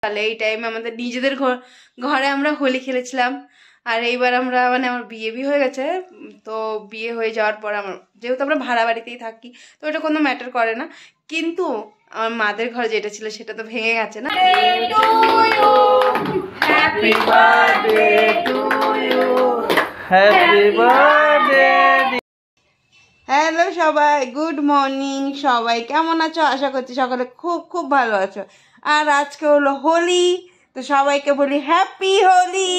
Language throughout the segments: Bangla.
তাহলে এই টাইমে আমাদের নিজেদের ঘরে আমরা হোলি খেলেছিলাম। আর এইবার আমরা মানে আমার বিয়ে হয়ে গেছে, তো বিয়ে হয়ে যাওয়ার পর আমার যেহেতু আমরা ভাড়া বাড়িতেই থাকি তো এটা কোনো ম্যাটার করে না, কিন্তু আমার মাদের ঘর যেটা ছিল সেটা তো ভেঙে গেছে না। Happy birthday to you, happy birthday. Hello সবাই, গুড মর্নিং। সবাই কেমন আছো? আশা করছি সকলে খুব খুব ভালো আছো। আর আজকে হলো হোলি, তো সবাইকে বলি হ্যাপি হোলি।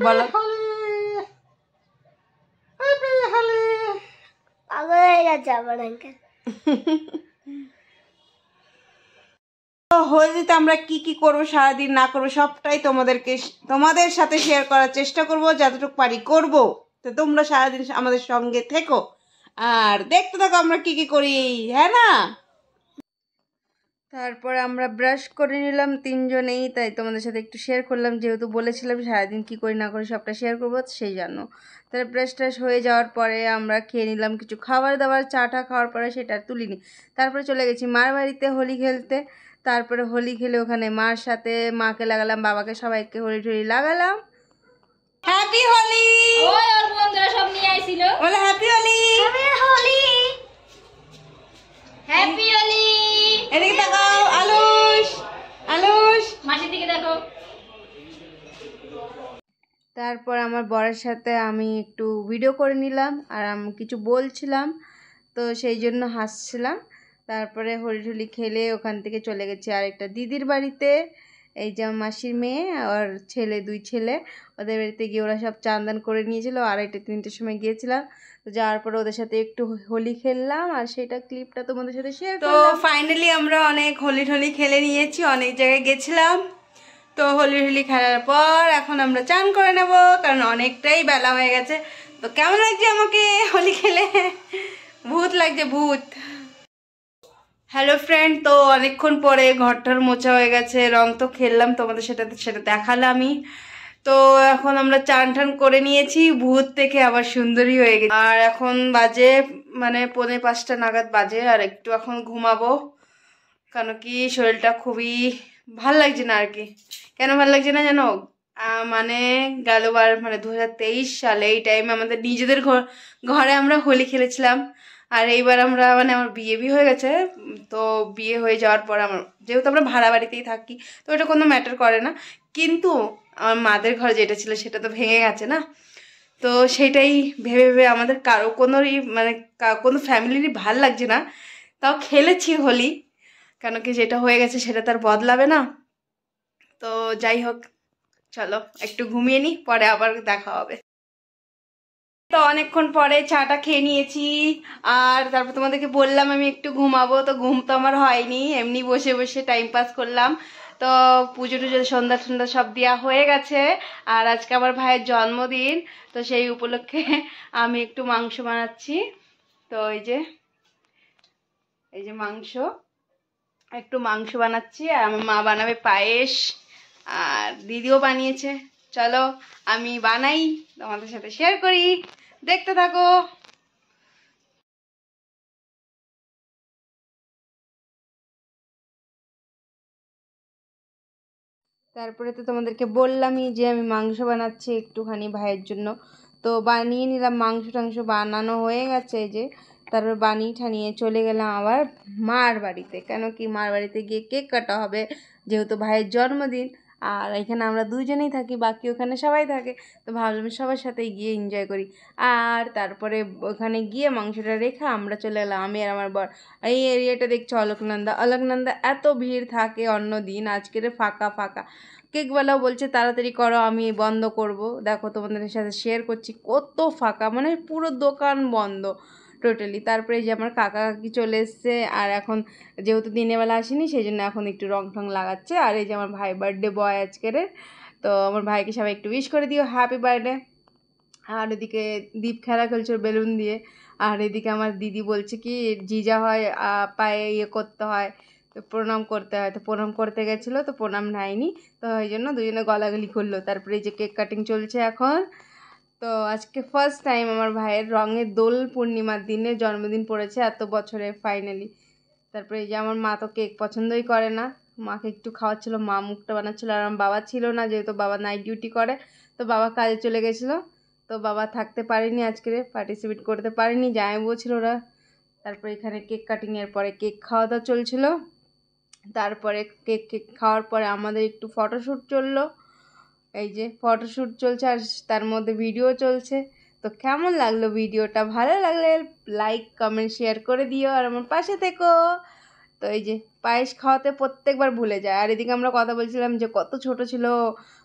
বলো হোলিতে আমরা কি কি করবো, সারাদিন না করবো সবটাই তোমাদের সাথে শেয়ার করার চেষ্টা করব, যতটুকু পারি করব। তো তোমরা সারাদিন আমাদের সঙ্গে থেকো আর দেখতে থাকো আমরা কি কি করি, হ্যাঁ না? তারপর আমরা ব্রাশ করে নিলাম তিনজনেই, তাই তোমাদের সাথে একটু শেয়ার করলাম, যেহেতু বলেছিলাম সারাদিন কি করি না করি সবটা শেয়ার করবো সেই জন্য। তারপর ব্রাশ ট্রাশ হয়ে যাওয়ার পরে আমরা খেয়ে নিলাম কিছু খাবার দাবার, চাটা খাওয়ার পরে সেটা আর তুলিনি। তারপরে চলে গেছি মার বাড়িতে হোলি খেলতে। তারপরে হোলি খেলে ওখানে মার সাথে মাকে লাগালাম, বাবাকে, সবাইকে হোলি টোলি লাগালাম। হ্যাপি হোলি। ওই ওর বন্ধুরা সব নিয়ে আইছিল, বলে happy Holi, happy Holi, happy Holi. এদিকে তাকাও, আলুশ আলুশ, মাসির দিকে দেখো। তারপর আমার বরের সাথে আমি একটু ভিডিও করে নিলাম আর আমি কিছু বলছিলাম, তো সেই জন্য হাসছিলাম। তারপরে হোলি টোলি খেলে ওখান থেকে চলে গেছি আরেকটা দিদির বাড়িতে। এই যে মাসির মেয়ে আর ছেলে, দুই ছেলে, ওদের বাড়িতে গিয়ে ওরা সব চান্দান করে নিয়েছিল। 2:30-3টের সময় গিয়েছিলাম, তো যাওয়ার পরে ওদের সাথে একটু হোলি খেললাম আর সেটা ক্লিপটা তোমাদের সাথে শেয়ার করলাম। তো ফাইনালি আমরা অনেক হোলি টোলি খেলে নিয়েছি, অনেক জায়গায় গেছিলাম। তো হোলি হোলি খেলার পর এখন আমরা চান করে নেব, কারণ অনেকটাই বেলা হয়ে গেছে। তো কেমন লাগছে আমাকে হোলি খেলে? ভূত লাগছে, ভূত। হ্যালো ফ্রেন্ড, তো অনেকক্ষণ পরে ঘরটার মোছা হয়ে গেছে, রং তো খেললাম, তোমাদের সেটা দেখালামই। তো এখন আমরা চান টান করে নিয়েছি, ভূত থেকে আবার সুন্দরী হয়ে গেছে। আর এখন বাজে মানে 4:45 নাগাদ বাজে, আর একটু এখন ঘুমাবো, কেন কি শরীরটা খুবই ভাল লাগছে না আর কি। কেন ভাল লাগছে না জানো? মানে গেলবার মানে 2023 সালে এই টাইমে আমাদের নিজেদের ঘরে আমরা হোলি খেলেছিলাম। আর এইবার আমরা মানে আমার বিয়ে হয়ে গেছে, তো বিয়ে হয়ে যাওয়ার পর আমার যেহেতু আমরা ভাড়া বাড়িতেই থাকি তো এটা কোনো ম্যাটার করে না, কিন্তু আমার মাদের ঘর যেটা ছিল সেটা তো ভেঙে গেছে না। তো সেটাই ভেবে ভেবে আমাদের কারো কোনোরই মানে কোনো ফ্যামিলিরই ভাল লাগছে না। তাও খেলেছি হোলি, কেন কি যেটা হয়ে গেছে সেটা তার বদলাবে না। তো যাই হোক, চলো একটু ঘুমিয়ে নিই, পরে আবার দেখা হবে। তো অনেকক্ষণ পরে চাটা খেয়ে নিয়েছি, আর তারপর তোমাদেরকে বললাম আমি একটু ঘুমাবো, তো ঘুম তো আমার হয়নি, এমনি বসে বসে টাইম পাস করলাম। তো পুজো টুজো সন্ধ্যা সন্ধ্যা সব দেওয়া হয়ে গেছে। আর আজকে আমার ভাইয়ের জন্মদিন, তো সেই উপলক্ষে আমি একটু মাংস বানাচ্ছি। তো এই যে মাংস, একটু মাংস বানাচ্ছি, আর আমার মা বানাবে পায়েস, আর দিদিও বানিয়েছে। চলো আমি বানাই, তোমাদের সাথে শেয়ার করি, দেখতে থাকো। তারপরে তো তোমাদেরকে বললামই যে আমি মাংস বানাচ্ছি একটুখানি ভাইয়ের জন্য। তো বানিয়ে নিলাম, মাংস টাংস বানানো হয়ে গেছে এই যে। তারপর বানিয়ে ঠানিয়ে চলে গেলাম আবার মার বাড়িতে, কেন কি মার বাড়িতে গিয়ে কেক কাটা হবে, যেহেতু ভাইয়ের জন্মদিন। আর এখানে আমরা দুইজনেই থাকি, বাকি ওখানে সবাই থাকে, তো ভাবলাম সবার সাথেই গিয়ে এনজয় করি। আর তারপরে ওখানে গিয়ে মাংসটা রেখে আমরা চলে এলাম, আমি আর আমার বর। এই এরিয়াটা দেখছো অলকনন্দা, এত ভিড় থাকে অন্য দিন, আজকের ফাঁকা ফাঁকা। কেকওয়ালাও বলছে তাড়াতাড়ি করো, আমি বন্ধ করব। দেখো তোমাদের সাথে শেয়ার করছি কত ফাঁকা, মানে পুরো দোকান বন্ধ টোটালি। তারপরে যে আমার কাকা কাকি চলে এসছে, আর এখন যেহেতু দিনের বেলা আসেনি সেই জন্য এখন একটু রং ঠং লাগাচ্ছে। আর এই যে আমার ভাই বার্থডে বয় আজকের, তো আমার ভাইকে সবাই একটু উইশ করে দিও হ্যাপি বার্থডে। আর এদিকে দীপ খেলা খেলছে বেলুন দিয়ে। আর এদিকে আমার দিদি বলছে কি জিজা হয় পায়ে ইয়ে করতে হয়, তো প্রণাম করতে হয়, তো প্রণাম করতে গেছিলো, তো প্রণাম নেয়নি, তো ওই জন্য দুজনে গলাগলি করলো। তারপরে এই যে কেক কাটিং চলছে এখন। তো আজকে ফার্স্ট টাইম আমার ভাইয়ের রঙের দোল পূর্ণিমার দিনে জন্মদিন পড়েছে এত বছরে ফাইনালি। তারপরে এই যে আমার মা তো কেক পছন্দই করে না, মাকে একটু খাওয়াচ্ছিল, মা মুখটা বানাচ্ছিল। আর আমার বাবা ছিল না, যেহেতু বাবা নাইট ডিউটি করে, তো বাবা কাজে চলে গেছিলো, তো বাবা থাকতে পারেনি আজকে, পার্টিসিপেট করতে পারেনি, জামাইবাবু ছিল ওরা। তারপরে এখানে কেক কাটিংয়ের পরে কেক খাওয়া দাওয়া চলছিল। তারপরে কেক খাওয়ার পরে আমাদের একটু ফটোশ্যুট চললো, এই যে ফটোশ্যুট চলছে, আর তার মধ্যে ভিডিও চলছে। তো কেমন লাগলো ভিডিওটা? ভালো লাগলে লাইক কমেন্ট শেয়ার করে দিও, আর আমার পাশে থেকো। তো এই যে পায়েস খাওয়াতে প্রত্যেকবার ভুলে যায়। আর এদিকে আমরা কথা বলছিলাম যে কত ছোট ছিল,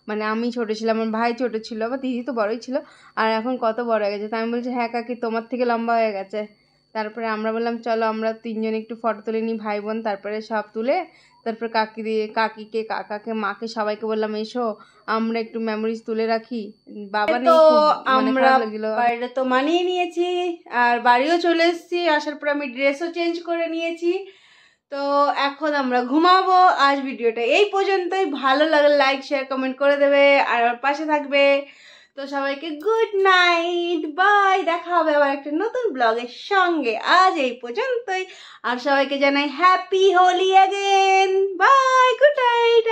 মানে আমি ছোট ছিলাম, আমার ভাই ছোট ছিল, আমার দিদি তো বড়ই ছিল, আর এখন কত বড় হয়ে গেছে। তো আমি বলছি হ্যাঁ কাকি, তোমার থেকে লম্বা হয়ে গেছে। তারপরে আমরা বললাম চলো আমরা তিনজন একটু ফটো তুলে নিই, ভাই বোন। তারপরে সব তুলে তারপরে কাকিকে, কাকাকে, মাকে, সবাইকে বললাম এসো আমরা একটু মেমোরিজ তুলে রাখি। বাবা নেই, খুব মানে খারাপ লাগছিল। বাড়িটা তো মানিয়ে নিয়েছি, আর বাড়িও চলে এসেছি। আসার পর আমি ড্রেসও চেঞ্জ করে নিয়েছি। তো এখন আমরা ঘুমাবো। আজ ভিডিওটা এই পর্যন্তই। ভালো লাগলে লাইক শেয়ার কমেন্ট করে দেবে, আর আমার পাশে থাকবে। তো সবাইকে গুড নাইট, বাই। দেখা হবে আবার একটা নতুন ব্লগের সঙ্গে। আজ এই পর্যন্তই, আর সবাইকে জানাই happy Holi again. Bye, good night.